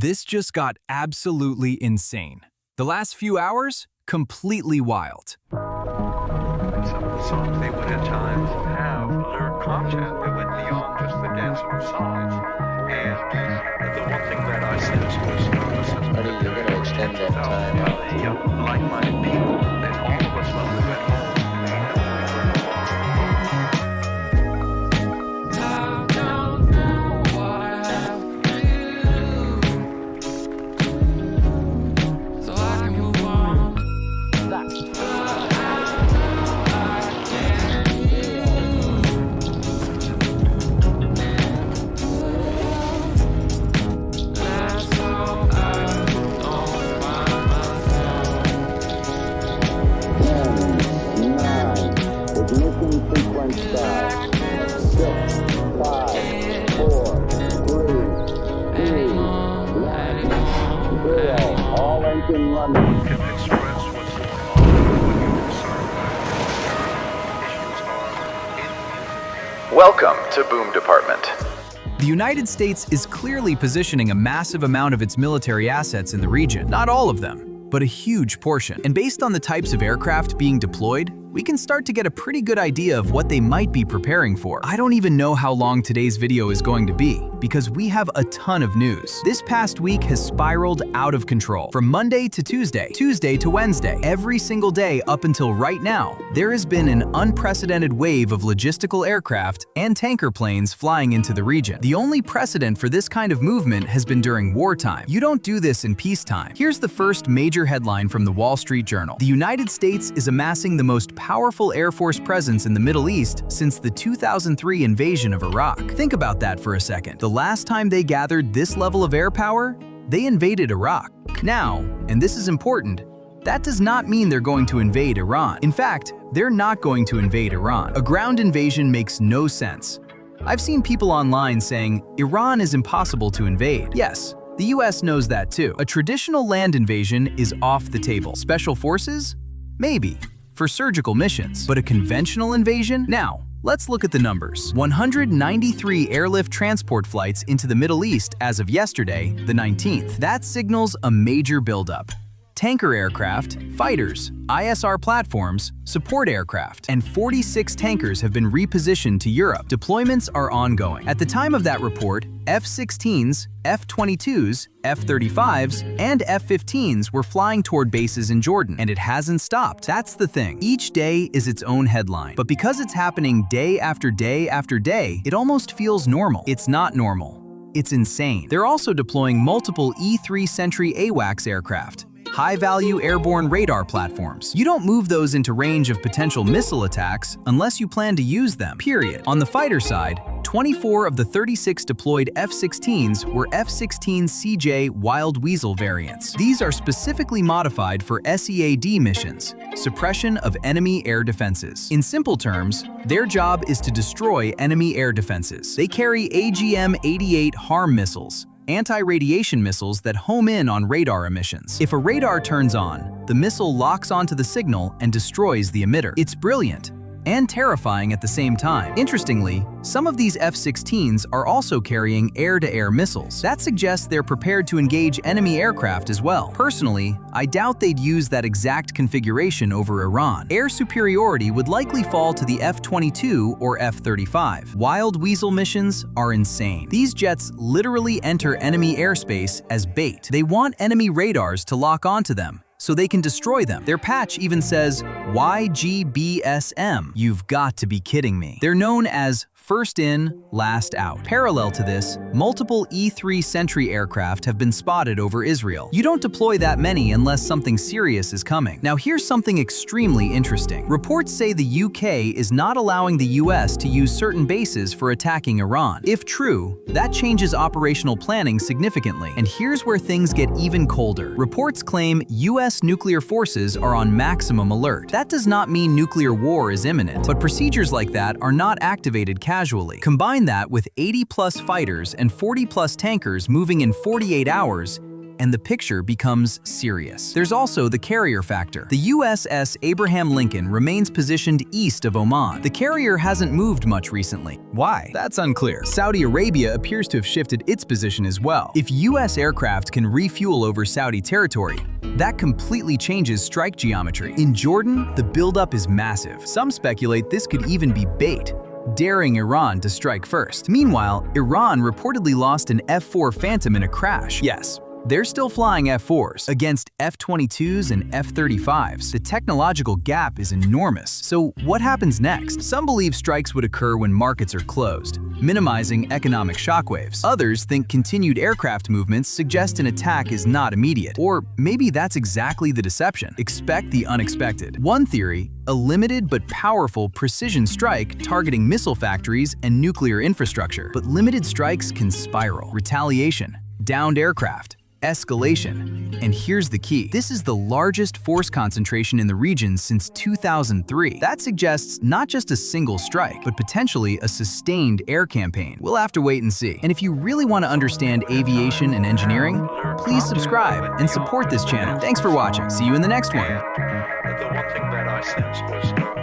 This just got absolutely insane. The last few hours, completely wild. Some of the songs they would at times have lyric content that went beyond just the danceable songs. And the one thing that I sensed was Buddy, you're going to extend that time out. the like-minded people that all of us love at home. Welcome to Boom Department. The United States is clearly positioning a massive amount of its military assets in the region. Not all of them, but a huge portion. And based on the types of aircraft being deployed, we can start to get a pretty good idea of what they might be preparing for. I don't even know how long today's video is going to be, because we have a ton of news. This past week has spiraled out of control. From Monday to Tuesday, Tuesday to Wednesday, every single day up until right now, there has been an unprecedented wave of logistical aircraft and tanker planes flying into the region. The only precedent for this kind of movement has been during wartime. You don't do this in peacetime. Here's the first major headline from the Wall Street Journal. The United States is amassing the most powerful Air Force presence in the Middle East since the 2003 invasion of Iraq. Think about that for a second. The last time they gathered this level of air power, they invaded Iraq. Now, and this is important, that does not mean they're going to invade Iran. In fact, they're not going to invade Iran. A ground invasion makes no sense. I've seen people online saying Iran is impossible to invade. Yes, the US knows that too. A traditional land invasion is off the table. Special forces? Maybe. For surgical missions. But a conventional invasion? Now, let's look at the numbers. 193 airlift transport flights into the Middle East as of yesterday, the 19th. That signals a major buildup. Tanker aircraft, fighters, ISR platforms, support aircraft, and 46 tankers have been repositioned to Europe. Deployments are ongoing. At the time of that report, F-16s, F-22s, F-35s, and F-15s were flying toward bases in Jordan, and it hasn't stopped. That's the thing. Each day is its own headline. But because it's happening day after day after day, it almost feels normal. It's not normal. It's insane. They're also deploying multiple E-3 Sentry AWACS aircraft, high-value airborne radar platforms. You don't move those into range of potential missile attacks unless you plan to use them, period. On the fighter side, 24 of the 36 deployed F-16s were F-16CJ Wild Weasel variants. These are specifically modified for SEAD missions, suppression of enemy air defenses. In simple terms, their job is to destroy enemy air defenses. They carry AGM-88 HARM missiles, anti-radiation missiles that home in on radar emissions. If a radar turns on, the missile locks onto the signal and destroys the emitter. It's brilliant and terrifying at the same time. Interestingly, some of these F-16s are also carrying air-to-air missiles. That suggests they're prepared to engage enemy aircraft as well. Personally, I doubt they'd use that exact configuration over Iran. Air superiority would likely fall to the F-22 or F-35. Wild Weasel missions are insane. These jets literally enter enemy airspace as bait. They want enemy radars to lock onto them, so they can destroy them. Their patch even says YGBSM. You've got to be kidding me. They're known as first in, last out. Parallel to this, multiple E-3 Sentry aircraft have been spotted over Israel. You don't deploy that many unless something serious is coming. Now here's something extremely interesting. Reports say the UK is not allowing the US to use certain bases for attacking Iran. If true, that changes operational planning significantly. And here's where things get even colder. Reports claim US nuclear forces are on maximum alert. That does not mean nuclear war is imminent, but procedures like that are not activated casually. Combine that with 80-plus fighters and 40-plus tankers moving in 48 hours, and the picture becomes serious. There's also the carrier factor. The USS Abraham Lincoln remains positioned east of Oman. The carrier hasn't moved much recently. Why? That's unclear. Saudi Arabia appears to have shifted its position as well. If US aircraft can refuel over Saudi territory, that completely changes strike geometry. In Jordan, the buildup is massive. Some speculate this could even be bait, daring Iran to strike first. Meanwhile, Iran reportedly lost an F-4 Phantom in a crash. Yes, they're still flying F-4s against F-22s and F-35s. The technological gap is enormous. So what happens next? Some believe strikes would occur when markets are closed, minimizing economic shockwaves. Others think continued aircraft movements suggest an attack is not immediate. Or maybe that's exactly the deception. Expect the unexpected. One theory, a limited but powerful precision strike targeting missile factories and nuclear infrastructure. But limited strikes can spiral. Retaliation, downed aircraft, escalation. And here's the key. This is the largest force concentration in the region since 2003. That suggests not just a single strike, but potentially a sustained air campaign. We'll have to wait and see. And if you really want to understand aviation and engineering, please subscribe and support this channel. Thanks for watching. See you in the next one. The one thing that I sensed was